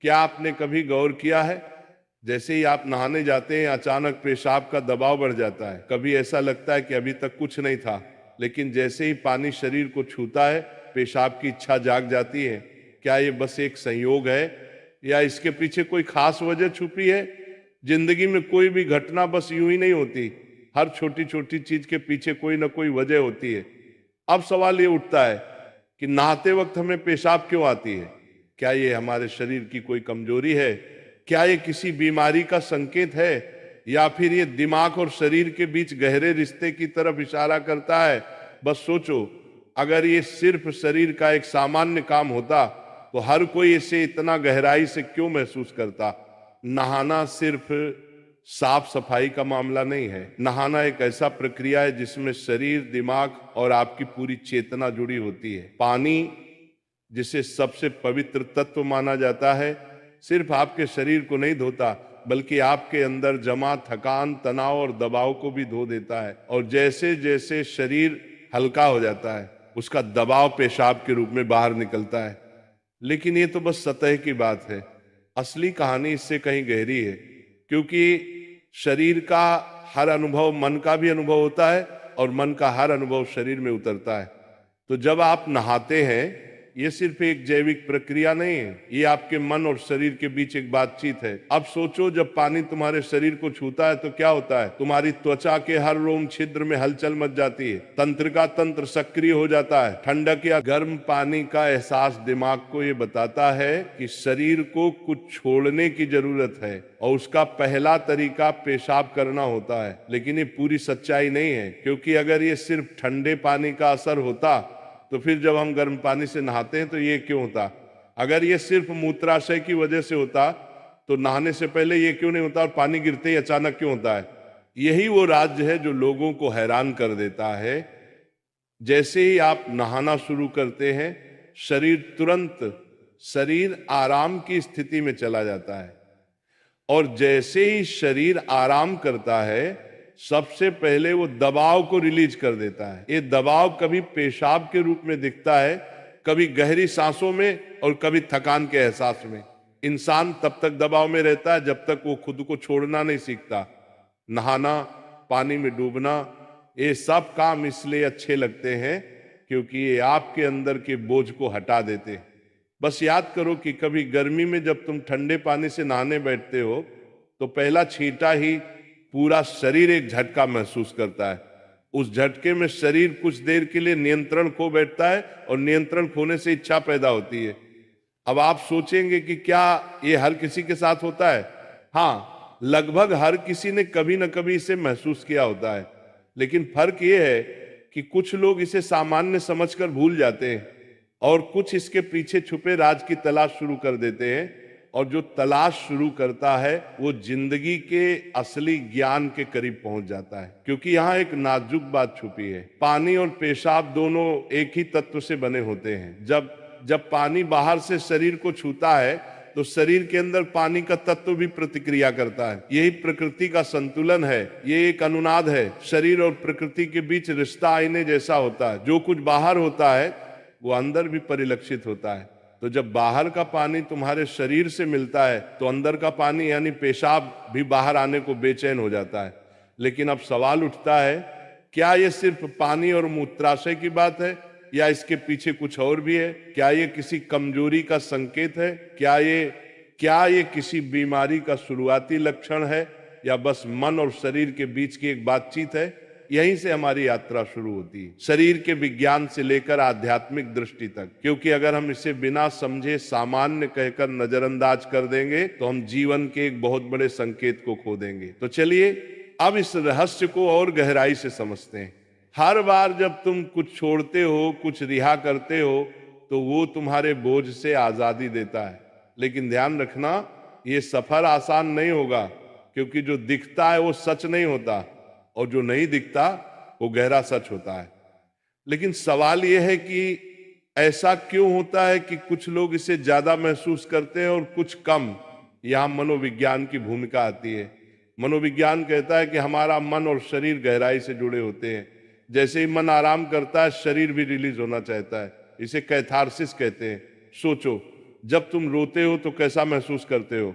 क्या आपने कभी गौर किया है, जैसे ही आप नहाने जाते हैं अचानक पेशाब का दबाव बढ़ जाता है। कभी ऐसा लगता है कि अभी तक कुछ नहीं था, लेकिन जैसे ही पानी शरीर को छूता है पेशाब की इच्छा जाग जाती है। क्या ये बस एक संयोग है या इसके पीछे कोई खास वजह छुपी है? जिंदगी में कोई भी घटना बस यूं ही नहीं होती, हर छोटी छोटी चीज के पीछे कोई ना कोई वजह होती है। अब सवाल ये उठता है कि नहाते वक्त हमें पेशाब क्यों आती है? क्या ये हमारे शरीर की कोई कमजोरी है? क्या ये किसी बीमारी का संकेत है, या फिर ये दिमाग और शरीर के बीच गहरे रिश्ते की तरफ इशारा करता है? बस सोचो, अगर ये सिर्फ शरीर का एक सामान्य काम होता तो हर कोई इसे इतना गहराई से क्यों महसूस करता? नहाना सिर्फ साफ सफाई का मामला नहीं है। नहाना एक ऐसा प्रक्रिया है जिसमें शरीर, दिमाग और आपकी पूरी चेतना जुड़ी होती है। पानी, जिसे सबसे पवित्र तत्व माना जाता है, सिर्फ आपके शरीर को नहीं धोता बल्कि आपके अंदर जमा थकान, तनाव और दबाव को भी धो देता है। और जैसे जैसे शरीर हल्का हो जाता है उसका दबाव पेशाब के रूप में बाहर निकलता है। लेकिन ये तो बस सतह की बात है। असली कहानी इससे कहीं गहरी है, क्योंकि शरीर का हर अनुभव मन का भी अनुभव होता है और मन का हर अनुभव शरीर में उतरता है। तो जब आप नहाते हैं, ये सिर्फ एक जैविक प्रक्रिया नहीं है, ये आपके मन और शरीर के बीच एक बातचीत है। अब सोचो, जब पानी तुम्हारे शरीर को छूता है तो क्या होता है? तुम्हारी त्वचा के हर रोम छिद्र में हलचल मच जाती है, तंत्र का तंत्र सक्रिय हो जाता है। ठंडक या गर्म पानी का एहसास दिमाग को ये बताता है कि शरीर को कुछ छोड़ने की जरूरत है, और उसका पहला तरीका पेशाब करना होता है। लेकिन ये पूरी सच्चाई नहीं है, क्योंकि अगर ये सिर्फ ठंडे पानी का असर होता तो फिर जब हम गर्म पानी से नहाते हैं तो ये क्यों होता? अगर ये सिर्फ मूत्राशय की वजह से होता तो नहाने से पहले ये क्यों नहीं होता, और पानी गिरते ही अचानक क्यों होता है? यही वो राज है जो लोगों को हैरान कर देता है। जैसे ही आप नहाना शुरू करते हैं शरीर आराम की स्थिति में चला जाता है, और जैसे ही शरीर आराम करता है सबसे पहले वो दबाव को रिलीज कर देता है। ये दबाव कभी पेशाब के रूप में दिखता है, कभी गहरी सांसों में, और कभी थकान के एहसास में। इंसान तब तक दबाव में रहता है जब तक वो खुद को छोड़ना नहीं सीखता। नहाना, पानी में डूबना, ये सब काम इसलिए अच्छे लगते हैं क्योंकि ये आपके अंदर के बोझ को हटा देते हैं। बस याद करो कि कभी गर्मी में जब तुम ठंडे पानी से नहाने बैठते हो तो पहला छींटा ही पूरा शरीर एक झटका महसूस करता है। उस झटके में शरीर कुछ देर के लिए नियंत्रण खो बैठता है, और नियंत्रण खोने से इच्छा पैदा होती है। अब आप सोचेंगे कि क्या ये हर किसी के साथ होता है? हाँ, लगभग हर किसी ने कभी न कभी इसे महसूस किया होता है। लेकिन फर्क ये है कि कुछ लोग इसे सामान्य समझकर भूल जाते हैं, और कुछ इसके पीछे छुपे राज की तलाश शुरू कर देते हैं। और जो तलाश शुरू करता है वो जिंदगी के असली ज्ञान के करीब पहुंच जाता है। क्योंकि यहाँ एक नाजुक बात छुपी है। पानी और पेशाब दोनों एक ही तत्व से बने होते हैं। जब पानी बाहर से शरीर को छूता है तो शरीर के अंदर पानी का तत्व भी प्रतिक्रिया करता है। यही प्रकृति का संतुलन है, ये एक अनुनाद है। शरीर और प्रकृति के बीच रिश्ता आईने जैसा होता है। जो कुछ बाहर होता है वो अंदर भी परिलक्षित होता है। तो जब बाहर का पानी तुम्हारे शरीर से मिलता है तो अंदर का पानी यानी पेशाब भी बाहर आने को बेचैन हो जाता है। लेकिन अब सवाल उठता है, क्या ये सिर्फ पानी और मूत्राशय की बात है, या इसके पीछे कुछ और भी है? क्या ये किसी कमजोरी का संकेत है? क्या ये किसी बीमारी का शुरुआती लक्षण है, या बस मन और शरीर के बीच की एक बातचीत है? यहीं से हमारी यात्रा शुरू होती है, शरीर के विज्ञान से लेकर आध्यात्मिक दृष्टि तक। क्योंकि अगर हम इसे बिना समझे सामान्य कहकर नजरअंदाज कर देंगे तो हम जीवन के एक बहुत बड़े संकेत को खो देंगे। तो चलिए अब इस रहस्य को और गहराई से समझते हैं। हर बार जब तुम कुछ छोड़ते हो, कुछ रिहा करते हो, तो वो तुम्हारे बोझ से आजादी देता है। लेकिन ध्यान रखना, ये सफर आसान नहीं होगा, क्योंकि जो दिखता है वो सच नहीं होता, और जो नहीं दिखता वो गहरा सच होता है। लेकिन सवाल यह है कि ऐसा क्यों होता है कि कुछ लोग इसे ज्यादा महसूस करते हैं और कुछ कम? यहां मनोविज्ञान की भूमिका आती है। मनोविज्ञान कहता है कि हमारा मन और शरीर गहराई से जुड़े होते हैं। जैसे ही मन आराम करता है शरीर भी रिलीज होना चाहता है। इसे कैथारसिस कहते हैं। सोचो, जब तुम रोते हो तो कैसा महसूस करते हो?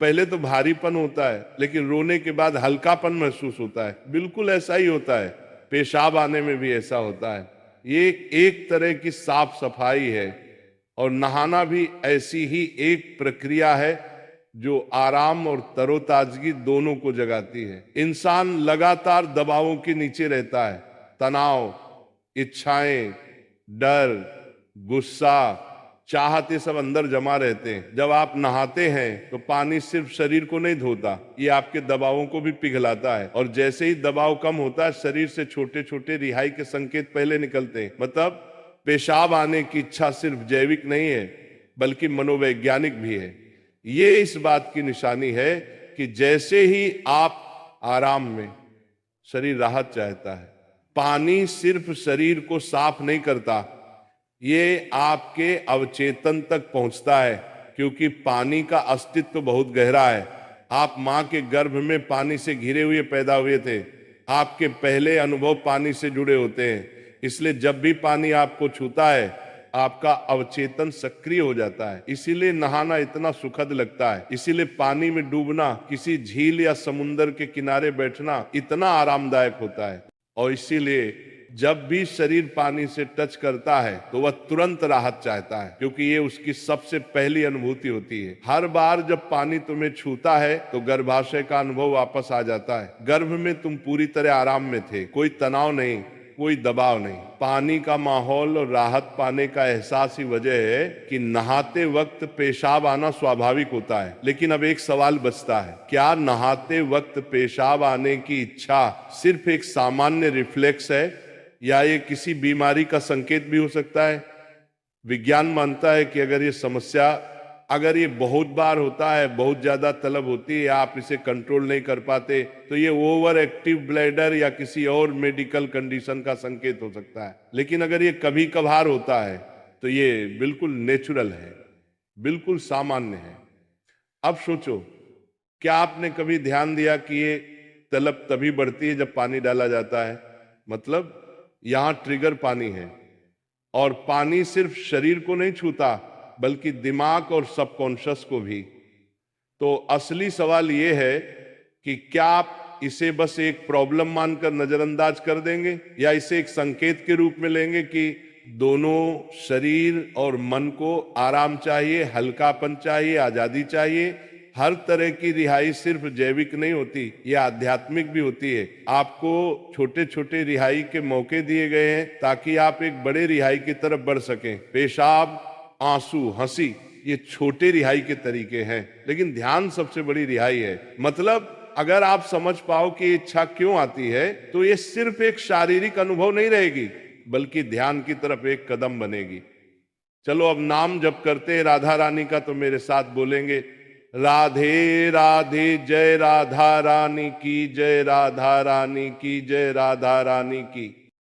पहले तो भारीपन होता है, लेकिन रोने के बाद हल्कापन महसूस होता है। बिल्कुल ऐसा ही होता है, पेशाब आने में भी ऐसा होता है। ये एक तरह की साफ सफाई है, और नहाना भी ऐसी ही एक प्रक्रिया है जो आराम और तरोताजगी दोनों को जगाती है। इंसान लगातार दबावों के नीचे रहता है, तनाव, इच्छाएं, डर, गुस्सा, चाहत, ये सब अंदर जमा रहते हैं। जब आप नहाते हैं तो पानी सिर्फ शरीर को नहीं धोता, ये आपके दबावों को भी पिघलाता है। और जैसे ही दबाव कम होता है, शरीर से छोटे छोटे रिहाई के संकेत पहले निकलते हैं। मतलब पेशाब आने की इच्छा सिर्फ जैविक नहीं है, बल्कि मनोवैज्ञानिक भी है। ये इस बात की निशानी है कि जैसे ही आप आराम में, शरीर राहत चाहता है। पानी सिर्फ शरीर को साफ नहीं करता, ये आपके अवचेतन तक पहुंचता है, क्योंकि पानी का अस्तित्व बहुत गहरा है। आप मां के गर्भ में पानी से घिरे हुए पैदा हुए थे। आपके पहले अनुभव पानी से जुड़े होते हैं। इसलिए जब भी पानी आपको छूता है, आपका अवचेतन सक्रिय हो जाता है। इसीलिए नहाना इतना सुखद लगता है। इसीलिए पानी में डूबना, किसी झील या समुंदर के किनारे बैठना इतना आरामदायक होता है। और इसीलिए जब भी शरीर पानी से टच करता है तो वह तुरंत राहत चाहता है, क्योंकि ये उसकी सबसे पहली अनुभूति होती है। हर बार जब पानी तुम्हें छूता है तो गर्भाशय का अनुभव वापस आ जाता है। गर्भ में तुम पूरी तरह आराम में थे, कोई तनाव नहीं, कोई दबाव नहीं। पानी का माहौल और राहत पाने का एहसास ही वजह है कि नहाते वक्त पेशाब आना स्वाभाविक होता है। लेकिन अब एक सवाल बचता है, क्या नहाते वक्त पेशाब आने की इच्छा सिर्फ एक सामान्य रिफ्लेक्स है, या ये किसी बीमारी का संकेत भी हो सकता है? विज्ञान मानता है कि अगर ये बहुत बार होता है, बहुत ज्यादा तलब होती है, आप इसे कंट्रोल नहीं कर पाते, तो ये ओवर एक्टिव ब्लैडर या किसी और मेडिकल कंडीशन का संकेत हो सकता है। लेकिन अगर ये कभी कभार होता है तो ये बिल्कुल नेचुरल है, बिल्कुल सामान्य है। अब सोचो, क्या आपने कभी ध्यान दिया कि ये तलब तभी बढ़ती है जब पानी डाला जाता है? मतलब यहां ट्रिगर पानी है, और पानी सिर्फ शरीर को नहीं छूता, बल्कि दिमाग और सबकॉन्शियस को भी। तो असली सवाल यह है कि क्या आप इसे बस एक प्रॉब्लम मानकर नजरअंदाज कर देंगे, या इसे एक संकेत के रूप में लेंगे कि दोनों शरीर और मन को आराम चाहिए, हल्कापन चाहिए, आजादी चाहिए। हर तरह की रिहाई सिर्फ जैविक नहीं होती, ये आध्यात्मिक भी होती है। आपको छोटे छोटे रिहाई के मौके दिए गए हैं ताकि आप एक बड़े रिहाई की तरफ बढ़ सकें। पेशाब, आंसू, हंसी, ये छोटे रिहाई के तरीके हैं, लेकिन ध्यान सबसे बड़ी रिहाई है। मतलब अगर आप समझ पाओ कि इच्छा क्यों आती है, तो ये सिर्फ एक शारीरिक अनुभव नहीं रहेगी, बल्कि ध्यान की तरफ एक कदम बनेगी। चलो अब नाम जप करते हैं राधा रानी का, तो मेरे साथ बोलेंगे, राधे राधे, जय राधा रानी की जय, राधा रानी की जय, राधा रानी की।